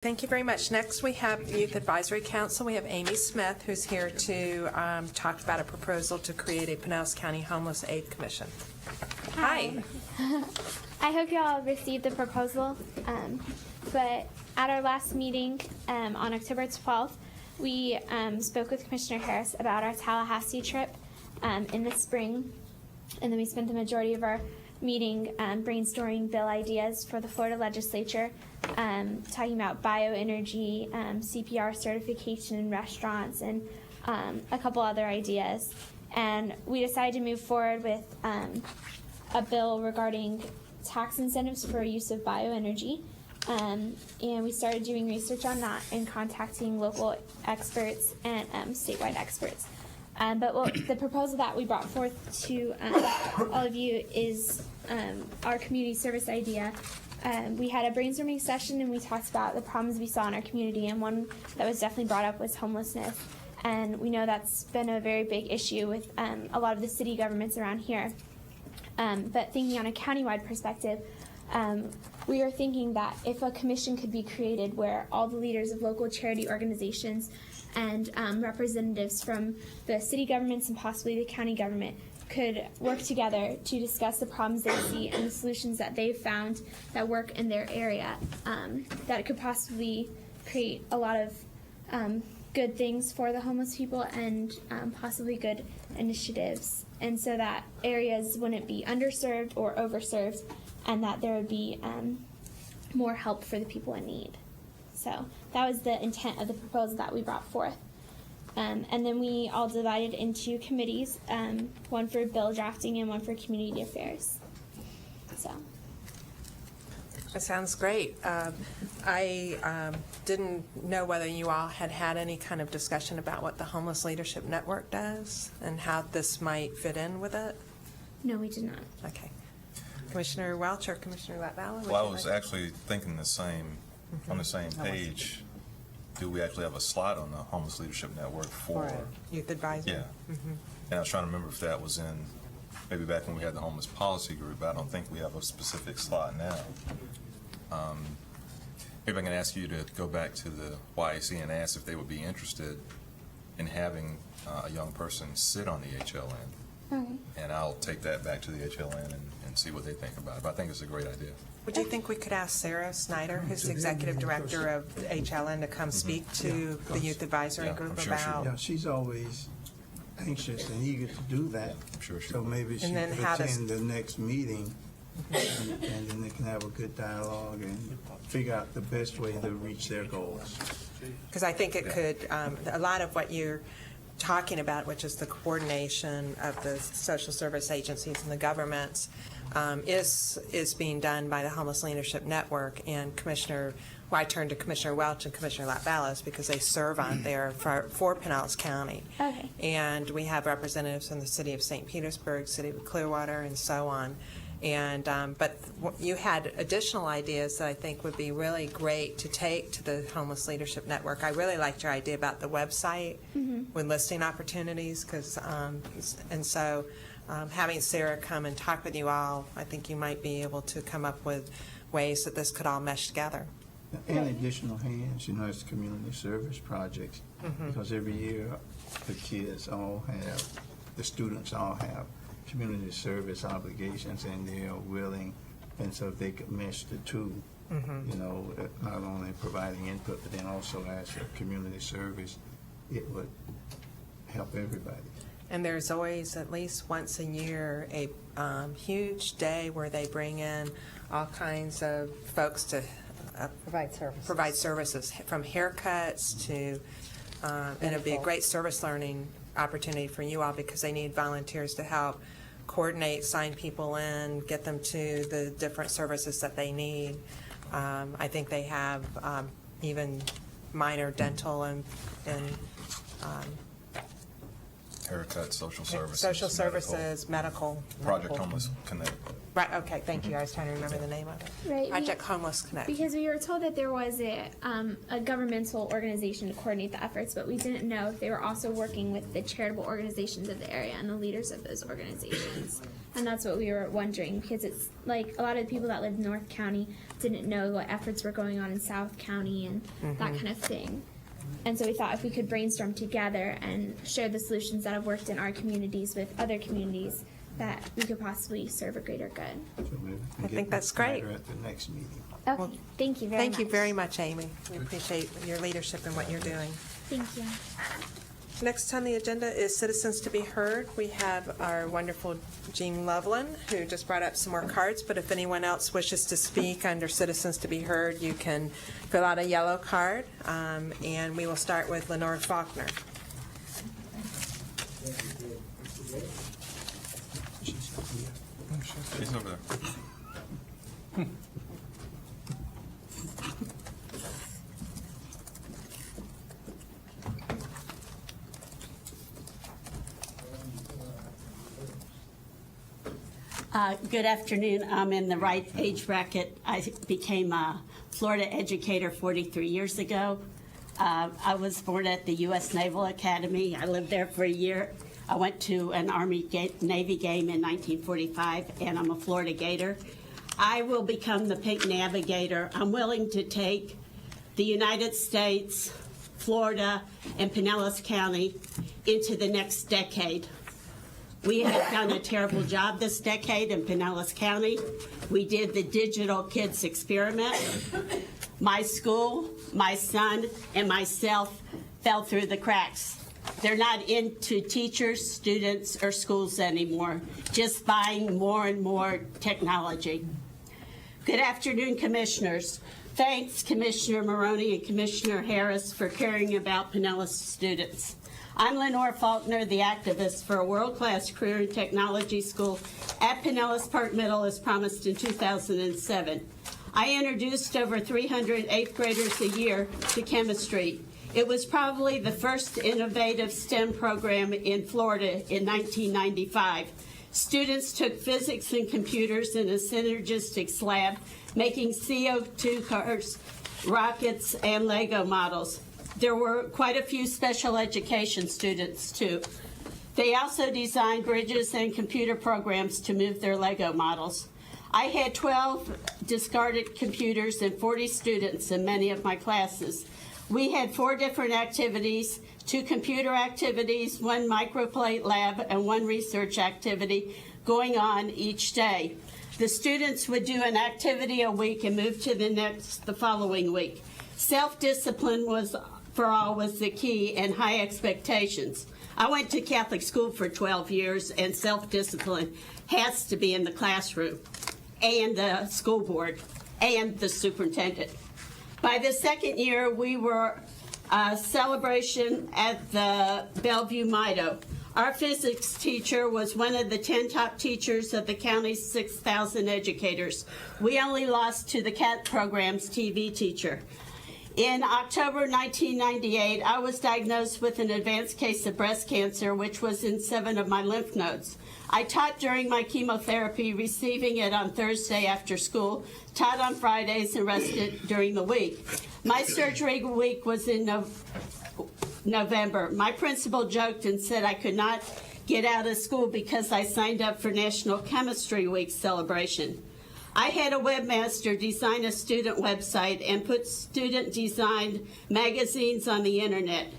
Thank you very much. Next, we have Youth Advisory Council. We have Amy Smith, who's here to talk about a proposal to create a Pinellas County Homeless Aid Commission. Hi. I hope you all received the proposal, but at our last meeting on October 12th, we spoke with Commissioner Harris about our Tallahassee trip in the spring, and then we spent the majority of our meeting brainstorming bill ideas for the Florida legislature, talking about bioenergy, CPR certification in restaurants, and a couple other ideas. And we decided to move forward with a bill regarding tax incentives for use of bioenergy. And we started doing research on that and contacting local experts and statewide experts. But the proposal that we brought forth to all of you is our community service idea. We had a brainstorming session and we talked about the problems we saw in our community, and one that was definitely brought up was homelessness. And we know that's been a very big issue with a lot of the city governments around here. But thinking on a countywide perspective, we are thinking that if a commission could be created where all the leaders of local charity organizations and representatives from the city governments and possibly the county government could work together to discuss the problems they see and the solutions that they've found that work in their area, that it could possibly create a lot of good things for the homeless people and possibly good initiatives, and so that areas wouldn't be underserved or overserved, and that there would be more help for the people in need. So that was the intent of the proposal that we brought forth. And then we all divided into committees, one for bill drafting and one for community affairs. So. That sounds great. I didn't know whether you all had any kind of discussion about what the Homeless Leadership Network does and how this might fit in with it. No, we did not. Okay. Commissioner Welch or Commissioner Latvala? Well, I was actually thinking the same, on the same page. Do we actually have a slot on the Homeless Leadership Network for Youth Advisory? Yeah. And I was trying to remember if that was in, maybe back when we had the Homeless Policy Group, but I don't think we have a specific slot now. Maybe I can ask you to go back to the YAC and ask if they would be interested in having a young person sit on the HLN. Okay. And I'll take that back to the HLN and see what they think about it. But I think it's a great idea. Would you think we could ask Sarah Snyder, who's the Executive Director of HLN, to come speak to the Youth Advisory Group I'm sure she about... will. Yeah, she's always anxious and eager to do that. I'm sure she So will. maybe she And then could how does- attend the next meeting, and then they can have a good dialogue and figure out the best way to reach their goals. Because I think it could, a lot of what you're talking about, which is the coordination of the social service agencies and the governments, is being done by the Homeless Leadership Network. And I turned to Commissioner Welch and Commissioner Latvalas because they serve on there for Pinellas County. Okay. And we have representatives from the city of St. Petersburg, city of Clearwater, and so on. And but you had additional ideas that I think would be really great to take to the Homeless Leadership Network. I really liked your idea about the website with listing opportunities, and so having Sarah come and talk with you all, I think you might be able to come up with ways that this could all mesh together. And additional hands, it's community service projects, because every year the students all have community service obligations, and they are willing, and so if they could mesh the two, not only providing input, but then also as a community service, it would help everybody. And there's always, at least once a year, a huge day where they bring in all kinds of folks to provide services, from haircuts to, and it'd be a great service learning opportunity for you all because they need volunteers to help coordinate, sign people in, get them to the different services that they need. I think they have even minor dental and Haircut, social services. social services, medical. Project Homeless Connect. Right, okay, thank you. I was trying to remember the name of it. Right. Project Homeless Connect. Because we were told that there was a governmental organization to coordinate the efforts, but we didn't know if they were also working with the charitable organizations of the area and the leaders of those organizations. And that's what we were wondering, because it's like a lot of the people that live in North County didn't know what efforts were going on in South County and that kind of thing. And so we thought if we could brainstorm together and share the solutions that have worked in our communities with other communities, that we could possibly serve a greater good. So maybe we can I get think that's this matter great. At the next meeting. Okay, thank you very much. Thank you very much, Amy. We appreciate your leadership and what you're doing. Thank you. Next on the agenda is Citizens to be Heard. We have our wonderful Jean Loveland, who just brought up some more cards, but if anyone else wishes to speak under Citizens to be Heard, you can fill out a yellow card, and we will start with Lenore Faulkner. She's over there. Good afternoon. I'm in the right age bracket. I became a Florida educator 43 years ago. I was born at the U.S. Naval Academy. I lived there for a year. I went to an Army-Navy game in 1945, and I'm a Florida Gator. I will become the Pink Navigator. I'm willing to take the United States, Florida, and Pinellas County into the next decade. We have done a terrible job this decade in Pinellas County. We did the digital kids experiment. My school, my son, and myself fell through the cracks. They're not into teachers, students, or schools anymore, just buying more and more technology. Good afternoon, Commissioners. Thanks, Commissioner Maroney and Commissioner Harris, for caring about Pinellas students. I'm Lenore Faulkner, the activist for a world-class career in technology school at Pinellas Park Middle as promised in 2007. I introduced over 300 eighth graders a year to chemistry. It was probably the first innovative STEM program in Florida in 1995. Students took physics and computers in a synergistics lab, making CO2 cars, rockets, and Lego models. There were quite a few special education students, too. They also designed bridges and computer programs to move their Lego models. I had 12 discarded computers and 40 students in many of my classes. We had 4 different activities, 2 computer activities, 1 microplate lab, and 1 research activity going on each day. The students would do an activity a week and move to the following week. Self-discipline for all was the key, and high expectations. I went to Catholic school for 12 years, and self-discipline has to be in the classroom, and the school board, and the superintendent. By the second year, we were a celebration at the Bellevue Mido. Our physics teacher was one of the 10 top teachers of the county's 6,000 educators. We only lost to the CAT program's TV teacher. In October 1998, I was diagnosed with an advanced case of breast cancer, which was in 7 of my lymph nodes. I taught during my chemotherapy, receiving it on Thursday after school, taught on Fridays, and rested during the week. My surgery week was in November. My principal joked and said I could not get out of school because I signed up for National Chemistry Week celebration. I had a webmaster design a student website and put student-designed magazines on the internet.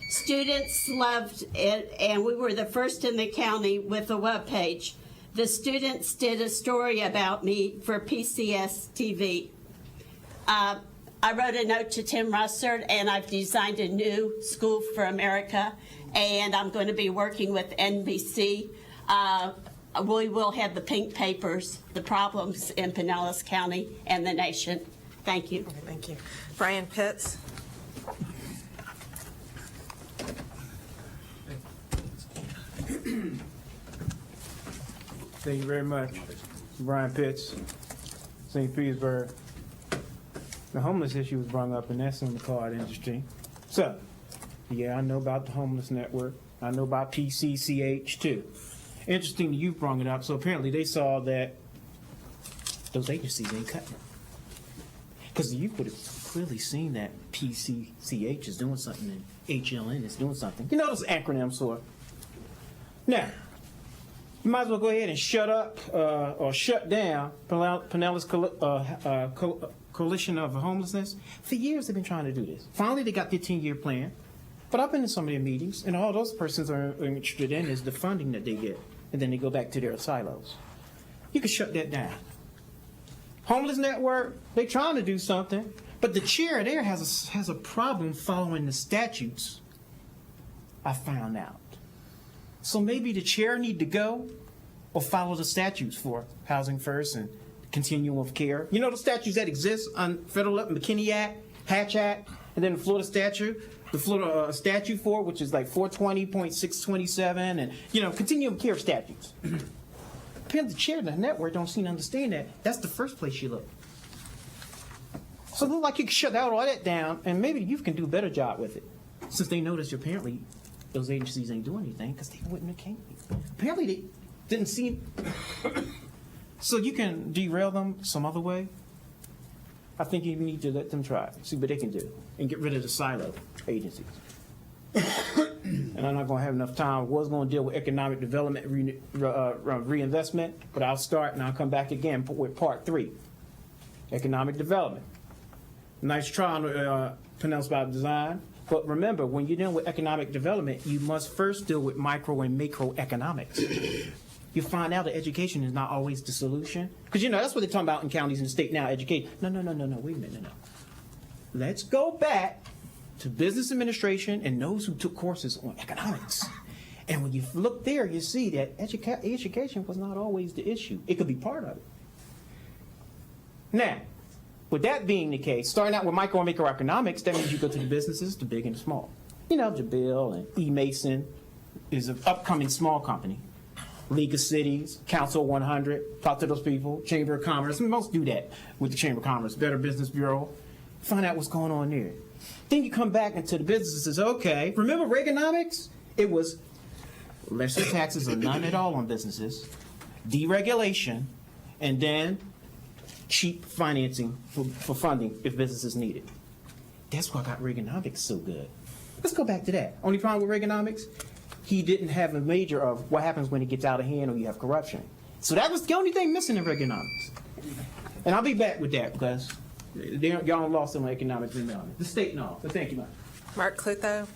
Students loved it, and we were the first in the county with a web page. The students did a story about me for PCS TV. I wrote a note to Tim Russert, and I've designed a new School for America, and I'm going to be working with NBC. We will have the pink papers, the problems in Pinellas County and the nation. Thank you. Okay, thank you. Brian Pitts. Thank you very much. Brian Pitts, St. Petersburg. The homeless issue was brought up, and that's in the card industry. So, yeah, I know about the homeless network. I know about PCCH too. Interesting that you brought it up. So apparently they saw that those agencies ain't cutting. Because you would have clearly seen that PCCH is doing something and HLN is doing something. You know those acronyms for. Now, you might as well go ahead and shut up or shut down Pinellas Coalition of Homelessness. For years they've been trying to do this. Finally, they got their 10-year plan. But I've been to some of their meetings, and all those persons are interested in is the funding that they get, and then they go back to their silos. You can shut that down. Homeless Network, they're trying to do something, but the chair there has a problem following the statutes, I found out. So maybe the chair need to go or follow the statutes for Housing First and Continuum of Care. You know the statutes that exist on federal level, McKinney Act, Hatch Act, and then the Florida statute. The Florida statute for it, which is like 420.627, and continuum care statutes. Apparently, the chair of the network don't seem to understand that. That's the first place you look. So it looks like you can shut all that down, and maybe the youth can do a better job with it, since they noticed apparently those agencies ain't doing anything because they wouldn't have came. Apparently, they didn't see. So you can derail them some other way. I think you need to let them try, see what they can do, and get rid of the silo agencies. And I'm not going to have enough time. I was going to deal with economic development reinvestment, but I'll start and I'll come back again with part 3, economic development. Nice try on Pinellas by Design, but remember, when you're dealing with economic development, you must first deal with micro and macroeconomics. You find out that education is not always the solution. Because, that's what they're talking about in counties and the state now, education. No, wait a minute, no. Let's go back to business administration and those who took courses on economics. And when you look there, you see that education was not always the issue. It could be part of it. Now, with that being the case, starting out with micro and macroeconomics, that means you go to the businesses, the big and the small. Jabil and E. Mason is an upcoming small company. League of Cities, Council 100, talk to those people, Chamber of Commerce. Most do that with the Chamber of Commerce, Better Business Bureau. Find out what's going on there. Then you come back into the businesses, okay. Remember Reaganomics? It was lesser taxes or none at all on businesses, deregulation, and then cheap financing for funding if businesses need it. That's what got Reaganomics so good. Let's go back to that. Only problem with Reaganomics? He didn't have a major of what happens when it gets out of hand or you have corruption. So that was the only thing missing in Reaganomics. And I'll be back with that because y'all lost some economic development. The state and all. But thank you, Mark. Mark Clutho.